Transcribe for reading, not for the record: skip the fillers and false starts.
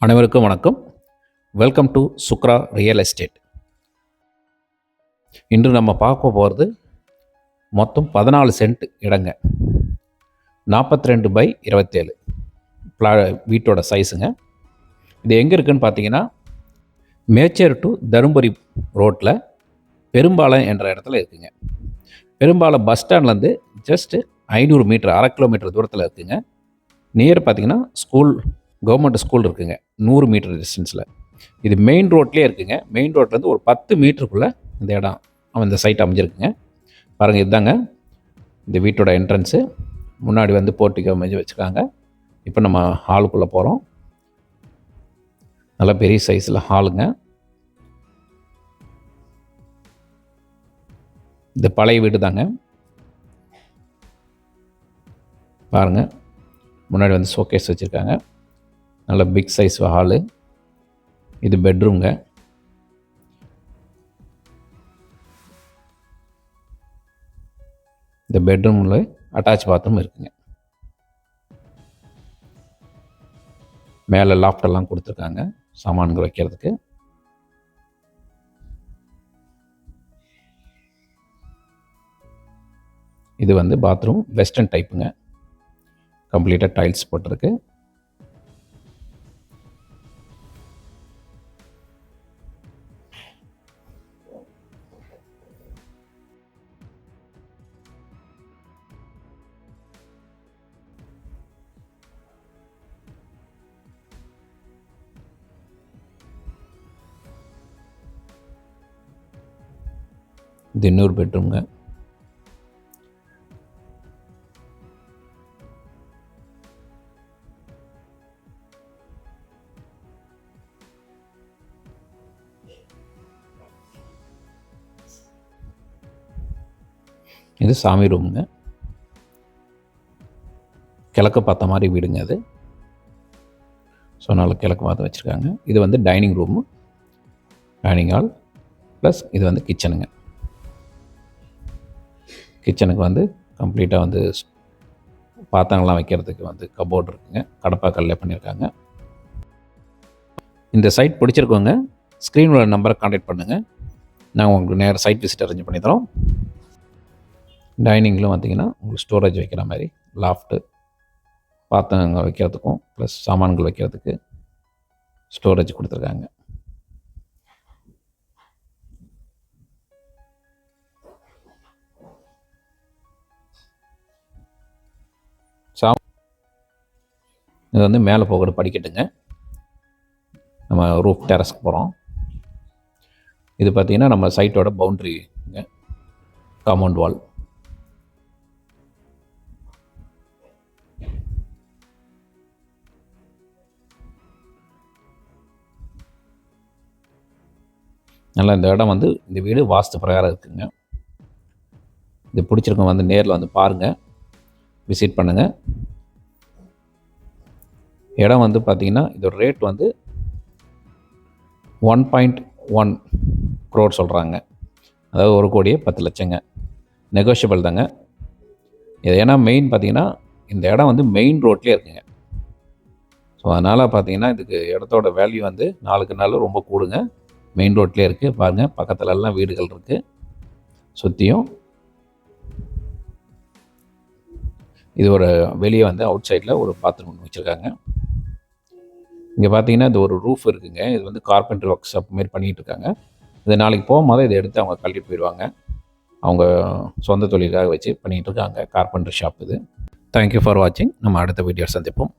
அனைவருக்கும் வணக்கம். Welcome to Sukra real estate. இன்று நம்ம பார்க்க போகிறது மொத்தம் 14 சென்ட் இடங்க, 42/27 வீட்டோட சைஸுங்க. இது எங்கே இருக்குதுன்னு பார்த்தீங்கன்னா, மேச்சேர் டு தருமபுரி ரோட்டில் பெரும்பாலம் என்ற இடத்துல இருக்குங்க. பெரும்பாலம் பஸ் ஸ்டாண்ட்லேருந்து ஜஸ்ட்டு 500 மீட்டர், 1/2 கிலோமீட்டர் தூரத்தில் இருக்குதுங்க. நியர் பார்த்தீங்கன்னா கவர்மெண்ட் ஸ்கூல் இருக்குங்க, 100 மீட்டர் டிஸ்டன்ஸில். இது மெயின் ரோட்லேயே இருக்குங்க. மெயின் ரோட்லேருந்து ஒரு 10 மீட்டருக்குள்ளே இந்த இடம் இந்த சைட் அமைஞ்சிருக்குங்க. பாருங்கள், இதுதாங்க இந்த வீட்டோட என்ட்ரன்ஸு. முன்னாடி போர்ட்டிகோ அமைஞ்சு வச்சுருக்காங்க. இப்போ நம்ம ஹாலுக்குள்ளே போகிறோம். நல்லா பெரிய சைஸில் ஹாலுங்க. இந்த பழைய வீடு தாங்க. பாருங்கள், முன்னாடி ஷோகேஸ் வச்சுருக்காங்க. நல்ல பிக் சைஸ் ஹாலு. இது பெட்ரூம்ங்க. இந்த பெட்ரூமில் அட்டாச் பாத்ரூம் இருக்குங்க. மேலே லாஃப்டெல்லாம் கொடுத்துருக்காங்க சாமான்கள் வைக்கிறதுக்கு. இது பாத்ரூம் வெஸ்டர்ன் டைப்புங்க. கம்ப்ளீட்டாக டைல்ஸ் போட்டிருக்கு. இது இன்னொரு பெட்ரூம்ங்க. இது சாமி ரூமுங்க. கிழக்கு பார்த்த மாதிரி வீடுங்க அது. ஸோ நல்லா கிழக்கு பார்த்து வச்சுருக்காங்க. இது dining room, dining hall plus இது கிச்சனுங்க. கிச்சனுக்கு கம்ப்ளீட்டாக பாத்திரங்கள்லாம் வைக்கிறதுக்கு கபோர்டு இருக்குங்க. கடப்பாக்கல்ல பண்ணியிருக்காங்க. இந்த சைட் பிடிச்சிருக்கோங்க, ஸ்க்ரீனில் நம்பரை கான்டாக்ட் பண்ணுங்கள். நாங்கள் உங்களுக்கு நேராக சைட் விசிட் அரேஞ்ச் பண்ணி தரோம். டைனிங்கிலும் பார்த்திங்கன்னா உங்களுக்கு ஸ்டோரேஜ் வைக்கிற மாதிரி லாஃப்ட்டு, பாத்திரங்கள் வைக்கிறதுக்கும் ப்ளஸ் சாமான்கள் வைக்கிறதுக்கு ஸ்டோரேஜ் கொடுத்துருக்காங்க. இது மேலே போகிற படிக்கட்டுங்க. நம்ம ரூஃப் டெரஸ்க்கு போகிறோம். இது பார்த்திங்கன்னா நம்ம சைட்டோட பவுண்ட்ரிங்க, காம்பவுண்ட் வால். நல்லா இந்த இடம் இந்த வீடு வாஸ்து பிரகாரம் இருக்குங்க. இது பிடிச்சிருக்கோம், நேரில் பாருங்கள், விசிட் பண்ணுங்கள். இடம் பார்த்திங்கன்னா இதோட ரேட் 1.1 crore சொல்கிறாங்க. அதாவது 1,10,00,000. நெகோஷியபிள் தாங்க. இது ஏன்னா மெயின் பார்த்திங்கன்னா இந்த இடம் மெயின் ரோட்லேயே இருக்குங்க. ஸோ அதனால் பார்த்திங்கன்னா இதுக்கு இடத்தோட வேல்யூ நாளுக்கு நாள் ரொம்ப கூடுங்க. மெயின் ரோட்லேயே இருக்குது. பாருங்கள், பக்கத்துலலாம் வீடுகள் இருக்குது சுற்றியும். இது ஒரு வெளியே அவுட் சைடில் ஒரு பாத்ரூம் வச்சுருக்காங்க. இங்கே பார்த்தீங்கன்னா இது ஒரு ரூஃப் இருக்குங்க. இது கார்பெண்டர் ஒர்க் ஷாப் மாரி பண்ணிகிட்டு இருக்காங்க. இது நாளைக்கு போகும்போது இதை எடுத்து அவங்க கழட்டிட்டு போயிடுவாங்க. அவங்க சொந்த தொழிலுக்காக வச்சு பண்ணிகிட்டு இருக்காங்க. கார்பெண்டர் ஷாப் இது. தேங்க்யூ ஃபார் வாட்சிங். நம்ம அடுத்த வீடியோ சந்திப்போம்.